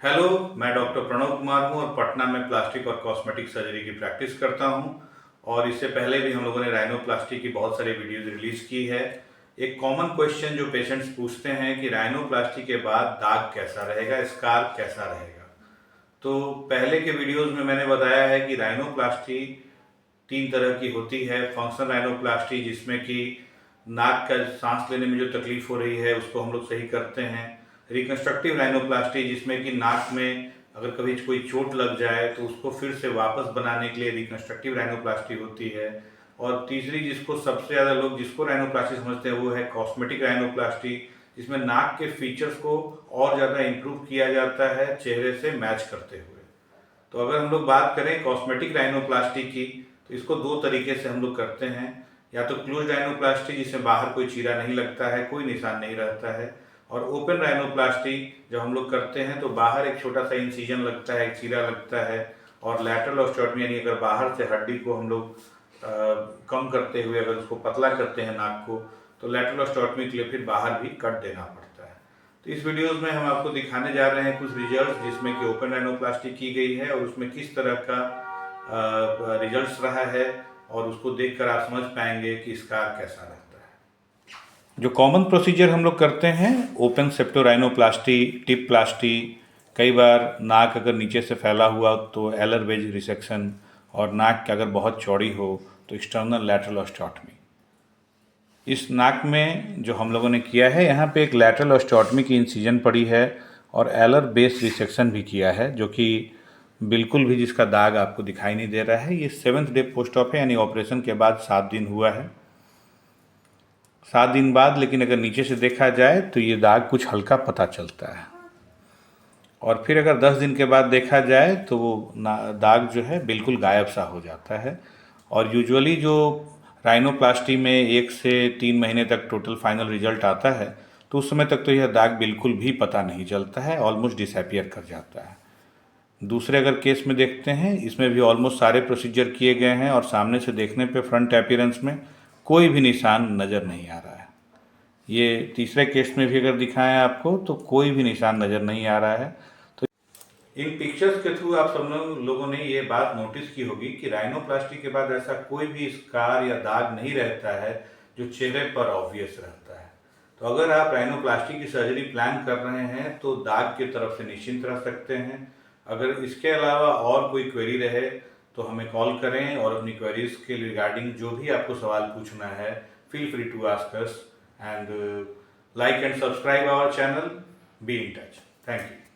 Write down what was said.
Hello, मैं doctor Pranav Kumar हूँ और पटना में प्लास्टिक और कॉस्मेटिक सर्जरी की प्रैक्टिस करता हूँ। और इससे पहले भी हम लोगों ने राइनोप्लास्टी की बहुत सारी वीडियोज रिलीज की है। एक कॉमन क्वेश्चन जो पेशेंट्स पूछते हैं कि राइनोप्लास्टी के बाद दाग कैसा रहेगा, स्कार कैसा रहेगा। तो पहले के वीडियोज में मैंने बताया है कि राइनोप्लास्टी 3 तरह की होती है। फंक्शनल राइनोप्लास्टी, जिसमें कि नाक का सांस लेने में जो तकलीफ हो रही है उसको हम लोग सही करते हैं। रिकंस्ट्रक्टिव राइनोप्लास्टी, जिसमें कि नाक में अगर कभी कोई चोट लग जाए तो उसको फिर से वापस बनाने के लिए रिकंस्ट्रक्टिव राइनोप्लास्टी होती है। और तीसरी, जिसको सबसे ज़्यादा लोग जिसको राइनोप्लास्टी समझते हैं, वो है कॉस्मेटिक राइनोप्लास्टी, जिसमें नाक के फीचर्स को और ज़्यादा इम्प्रूव किया जाता है चेहरे से मैच करते हुए। तो अगर हम लोग बात करें कॉस्मेटिक राइनोप्लास्टी की, तो इसको 2 तरीके से हम लोग करते हैं। या तो क्लोज राइनोप्लास्टी, जिसमें बाहर कोई चीरा नहीं लगता है, कोई निशान नहीं रहता है। और ओपन राइनोप्लास्टी जब हम लोग करते हैं तो बाहर एक छोटा सा इंसिजन लगता है, एक चीरा लगता है। और लैटरल ऑस्टियोटमी, यानी अगर बाहर से हड्डी को हम लोग कम करते हुए अगर उसको पतला करते हैं नाक को, तो लैटरल ऑस्टियोटमी के लिए फिर बाहर भी कट देना पड़ता है। तो इस वीडियोस में हम आपको दिखाने जा रहे हैं कुछ रिजल्ट्स, जिसमें कि ओपन राइनोप्लास्टी की गई है और उसमें किस तरह का रिजल्ट्स रहा है, और उसको देखकर आप समझ पाएंगे कि स्कार कैसा रहता है। जो कॉमन प्रोसीजर हम लोग करते हैं, ओपन सेप्टोराइनोप्लास्टी, टिप प्लास्टी, कई बार नाक अगर नीचे से फैला हुआ तो एलर वेज रिसेक्शन, और नाक की अगर बहुत चौड़ी हो तो एक्सटर्नल लैटरल ऑस्टियोटमी। इस नाक में जो हम लोगों ने किया है, यहाँ पे एक लैटरल ऑस्टियोटमी की इंसिजन पड़ी है और एलर बेस रिसेक्शन भी किया है, जो कि बिल्कुल भी जिसका दाग आपको दिखाई नहीं दे रहा है। ये 7th डे पोस्ट ऑप है, यानी ऑपरेशन के बाद 7 दिन हुआ है। 7 दिन बाद लेकिन अगर नीचे से देखा जाए तो ये दाग कुछ हल्का पता चलता है। और फिर अगर 10 दिन के बाद देखा जाए तो वो दाग जो है बिल्कुल गायब सा हो जाता है। और यूजुअली जो राइनोप्लास्टी में 1 से 3 महीने तक टोटल फाइनल रिजल्ट आता है, तो उस समय तक तो यह दाग बिल्कुल भी पता नहीं चलता है, ऑलमोस्ट डिसअपियर कर जाता है। दूसरे अगर केस में देखते हैं, इसमें भी ऑलमोस्ट सारे प्रोसीजर किए गए हैं और सामने से देखने पे फ्रंट अपीयरेंस में कोई भी निशान नज़र नहीं आ रहा है। ये तीसरे केस में भी अगर दिखाएं आपको तो कोई भी निशान नज़र नहीं आ रहा है। तो इन पिक्चर्स के थ्रू आप सब लोगों ने ये बात नोटिस की होगी कि राइनोप्लास्टी के बाद ऐसा कोई भी स्कार या दाग नहीं रहता है जो चेहरे पर ऑब्वियस रहता है। तो अगर आप राइनोप्लास्टी की सर्जरी प्लान कर रहे हैं तो दाग की तरफ से निश्चिंत रह सकते हैं। अगर इसके अलावा और कोई क्वेरी रहे तो हमें कॉल करें, और अपनी क्वेरीज के रिगार्डिंग जो भी आपको सवाल पूछना है, feel free to ask us, and like and subscribe our channel. Be in touch. Thank you.